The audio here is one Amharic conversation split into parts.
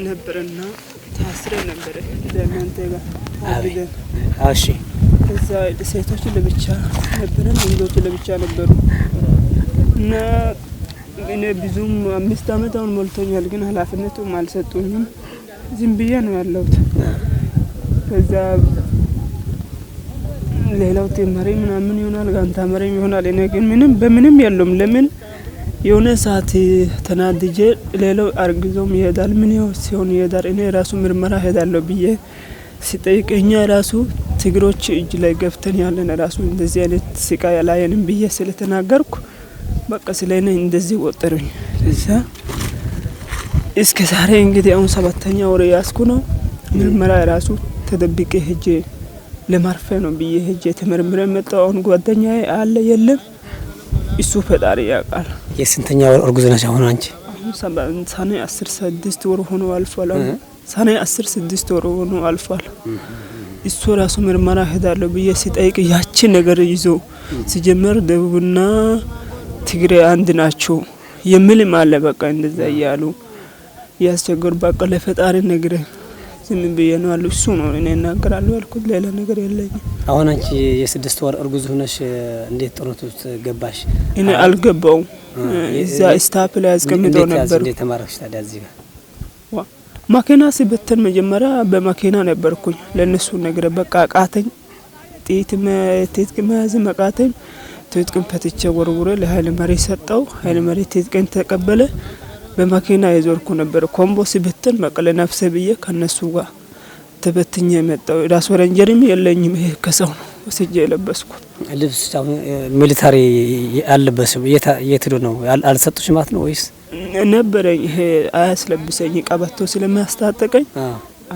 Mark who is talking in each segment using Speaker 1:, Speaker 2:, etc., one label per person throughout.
Speaker 1: ነበርና ታስረ ነበር ለእናንተ ጋር አብደን
Speaker 2: እሺ
Speaker 1: እዛ ሴቶች ለብቻ ነበር ወንዶች ለብቻ ነበሩ እና እኔ ብዙም 5 አመት አሁን ሞልቶኛል ግን ኃላፊነቱም አልሰጡኝም ዝም ብዬ ነው ያለሁት ከዛ ሌላው ተመሪ ምናምን ይሆናል ጋንታ መሪም ይሆናል እኔ ግን ምንም በምንም የለም ለምን የሆነ ሰዓት ተናድጄ ሌላው አርግዞም ይሄዳል ምን ሲሆን ይሄዳል እኔ ራሱ ምርመራ ሄዳለሁ ብዬ ሲጠይቀኛ ራሱ ትግሮች እጅ ላይ ገፍተን ያለን ራሱ እንደዚህ አይነት ስቃይ ያላየንም ብዬ ስለተናገርኩ በቃ ስለኔ እንደዚህ ወጥሩኝ እዛ እስከ ዛሬ እንግዲህ አሁን 7ኛ ወር ያስኩ ነው ምርመራ ራሱ ተደብቄ ሄጄ ለማርፈ ነው ብዬ ሄጄ ተመርምሬ መጣሁ አሁን ጓደኛዬ አለ የለም እሱ ፈጣሪ ያውቃል
Speaker 2: የስንተኛ ወር እርጉዝ ነሽ አሁን አንቺ
Speaker 1: ሰኔ 16 ወር ሆኖ አልፏል ሰኔ 16 ወር ሆኖ አልፏል እሱ ራሱ ምርመራ ሄዳለሁ ብዬ ሲጠይቅ ያቺ ነገር ይዞ ሲጀመር ደቡብና ትግሬ አንድ ናቸው የሚል ማለ በቃ እንደዛ ያያሉ ያስቸገር በቃ ለፈጣሪ ነገር ዝም ብዬ ነው አሉ እሱ ነው እኔ እናገራለሁ ያልኩት ሌላ ነገር የለኝም
Speaker 2: አሁን አንቺ የ6 ወር እርጉዝ ሆነሽ እንዴት ጦርነት ውስጥ ገባሽ
Speaker 1: እኔ አልገባው እዛ ስታፕ ላይ አስቀምጠው ነበር
Speaker 2: እንዴት ተማረክሽ ታዲያ እዚህ
Speaker 1: ማኪና ሲበተን መጀመሪያ በማኪና ነበርኩኝ ለነሱ ነገር በቃ አቃተኝ ጥይት ከመያዝ መቃተኝ ትጥቅም ፈትቼ ወርውሬ ለኃይለ መሪ ሰጠው ኃይለ መሪ ትጥቅን ተቀበለ በማኪና ይዞርኩ ነበር ኮምቦ ሲበተን መቀለ ነፍሰ ብዬ ከነሱ ጋር ተበትኜ መጣው ራስ ወረንጀሪም የለኝም ይሄ ከሰው ነው ወስጄ ለበስኩት
Speaker 2: ልብስ ሚሊታሪ አልለበስም የትዶ ነው አልሰጡሽ ማለት ነው ወይስ
Speaker 1: ነበረኝ ይሄ አያስለብሰኝ ቀበቶ ስለማያስታጠቀኝ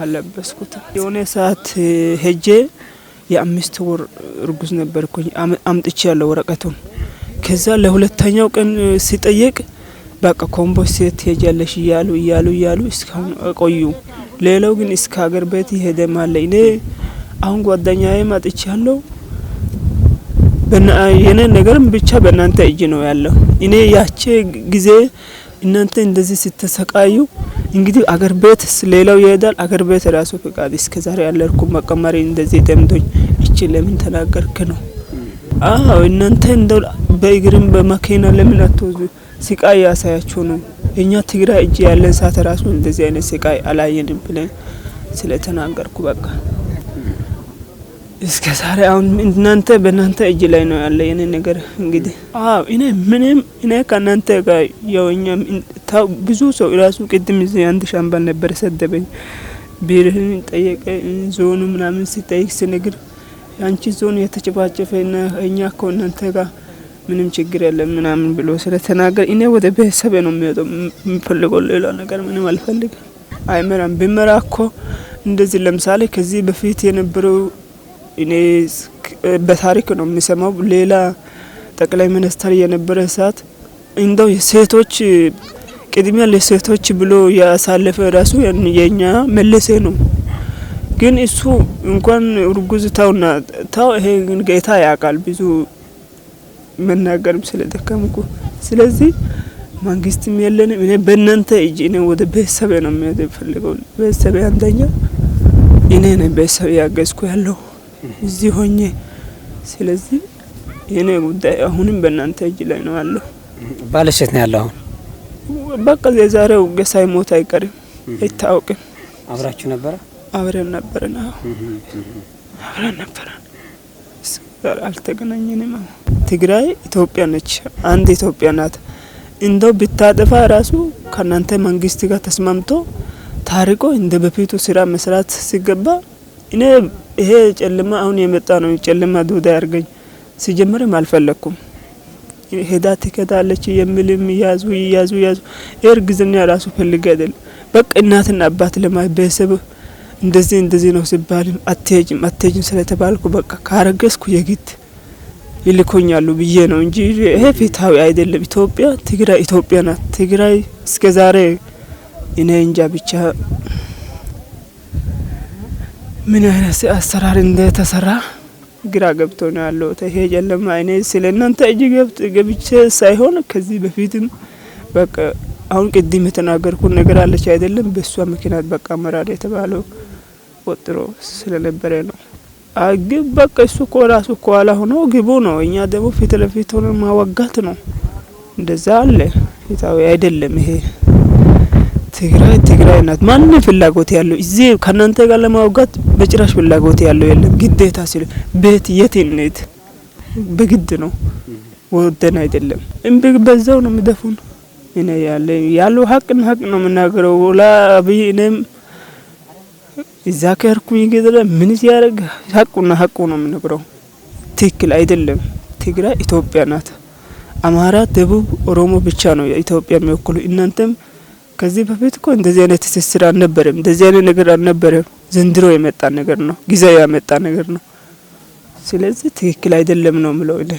Speaker 1: አልለበስኩት የሆነ ሰዓት ሄጄ የ5 ወር እርጉዝ ነበርኩኝ አምጥቼ ያለው ወረቀቱን ከዛ ለሁለተኛው ቀን ሲጠየቅ በቃ ኮምቦሴት ሄጃለሽ ይያሉ እስካሁን ቆዩ ሌላው ግን እስከ ሀገር ቤት ይሄደ ማለት እኔ አሁን ጓደኛዬ ማጥቻለሁ የኔ ነገርም ብቻ በእናንተ እጅ ነው ያለው እኔ ያቺ ጊዜ እናንተ እንደዚህ ስትሰቃዩ እንግዲህ አገር ቤት ሌላው ይሄዳል አገር ቤት ራሱ ፍቃድ እስከዛሬ ያለርኩ መቀመሪ እንደዚህ ደምዶኝ እቺ ለምን ተናገርክ ነው አዎ እናንተ እንደው በእግርም በመኪና ለምን አትወዙ ስቃይ ያሳያችሁ ነው እኛ ትግራ እጅ ያለን ሰዓት ራሱ እንደዚህ አይነት ስቃይ አላየንም ብለን ስለተናገርኩ በቃ እስከ ዛሬ አሁን እናንተ በእናንተ እጅ ላይ ነው ያለ የኔ ነገር እንግዲህ አዎ እኔ ከናንተ ጋር የውኛ ብዙ ሰው ራሱ ቅድም እዚህ አንድ ሻምባል ነበር ሰደበኝ ቢርህን ጠየቀ ዞኑ ምናምን ሲጠይቅ ሲነግር አንቺ ዞኑ የተጨባጨፈና እኛ ከናንተ ጋር ምንም ችግር የለም ምናምን ብሎ ስለተናገር እኔ ወደ ቤተሰብ ነው የምፈልገው ሌላ ነገር ምንም አልፈልግም አይመራም ቢመራኮ እንደዚህ ለምሳሌ ከዚህ በፊት የነበረው እኔ በታሪክ ነው የሚሰማው ሌላ ጠቅላይ ሚኒስትር የነበረ ሰዓት እንደው የሴቶች ቅድሚያ ለሴቶች ብሎ ያሳለፈ ራሱ የኛ መለሴ ነው ግን እሱ እንኳን እርጉዝ ታው ይሄ ግን ጌታ ያቃል ብዙ መናገርም ስለደከምኩ ስለዚህ መንግስትም የለንም እኔ በእናንተ እጅ ነው ወደ ቤተሰብ ነው የምፈልገው ቤተሰብ አንደኛ እኔ ነኝ ቤተሰብ ያገዝኩ ያለው እዚህ ሆኜ ስለዚህ እኔ ጉዳይ አሁንም በእናንተ እጅ ላይ ነው ያለው
Speaker 2: ባለሽት ነው ያለው
Speaker 1: በቃ የዛሬው ገሳይ ሞት አይቀርም አይታወቅም
Speaker 2: አብራችሁ ነበር
Speaker 1: አብረን ነበርና አልተገናኘንም ትግራይ ኢትዮጵያ ነች አንድ ኢትዮጵያ ናት እንደው ብታጠፋ ራሱ ከናንተ መንግስት ጋር ተስማምቶ ታሪኮ እንደ በፊቱ ስራ መስራት ሲገባ እኔ ይሄ ጨለማ አሁን የመጣ ነው ጨለማ ዱዳ ያርገኝ ሲጀምርም አልፈለኩም ሄዳ ትከታለች የሚልም ያዙ እርግዝና ራሱ ፈልገ አይደል በቃ እናትና አባት ለማይበሰብ እንደዚህ ነው ሲባልም አትሄጂም ስለተባልኩ በቃ ካረገስኩ የግድ ይልኮኛሉ ብዬ ነው እንጂ ይሄ ፍትሃዊ አይደለም ኢትዮጵያ ትግራይ ኢትዮጵያ ናት ትግራይ እስከዛሬ እኔ እንጃ ብቻ ምን አይነት አሰራር እንደተሰራ ግራ ገብቶ ነው ያለው ይሄ ጨለማ እኔ ስለእናንተ እጅ ገብቼ ሳይሆን ከዚህ በፊትም በቃ አሁን ቅድም የተናገርኩት ነገር አለች አይደለም በሷ ምክንያት በቃ አመራር የተባለው ወጥሮ ስለነበረ ነው። አግብ በቃ እሱ እኮ ራሱ እኮ ኋላ ሆኖ ግቡ ነው። እኛ ደግሞ ፊት ለፊት ሆነን ማዋጋት ነው። እንደዛ አለ ይታው አይደለም። ይሄ ትግራይ ናት። ማን ፍላጎት ያለው እዚህ ከናንተ ጋር ለማዋጋት በጭራሽ ፍላጎት ያለው የለም። ግዴታ ሲል ቤት የትነት በግድ ነው ወደን አይደለም። እምቢ በዛው ነው የሚደፉን። እኔ ያለው ሀቅ ነው የምናገረው። ወላ አብይ እኔም እዛ ከርኩኝ ይገደለ ምን ሲያረግ ሀቁ ነው የምነግረው። ትክክል አይደለም። ትግራይ ኢትዮጵያ ናት። አማራ፣ ደቡብ፣ ኦሮሞ ብቻ ነው ኢትዮጵያ የሚወክሉ። እናንተም ከዚህ በፊት እኮ እንደዚህ አይነት ትስስር አልነበረም። እንደዚህ አይነት ነገር አልነበረም። ዘንድሮ የመጣ ነገር ነው። ጊዜያዊ ያመጣ ነገር ነው። ስለዚህ ትክክል አይደለም ነው የምለው እኔ።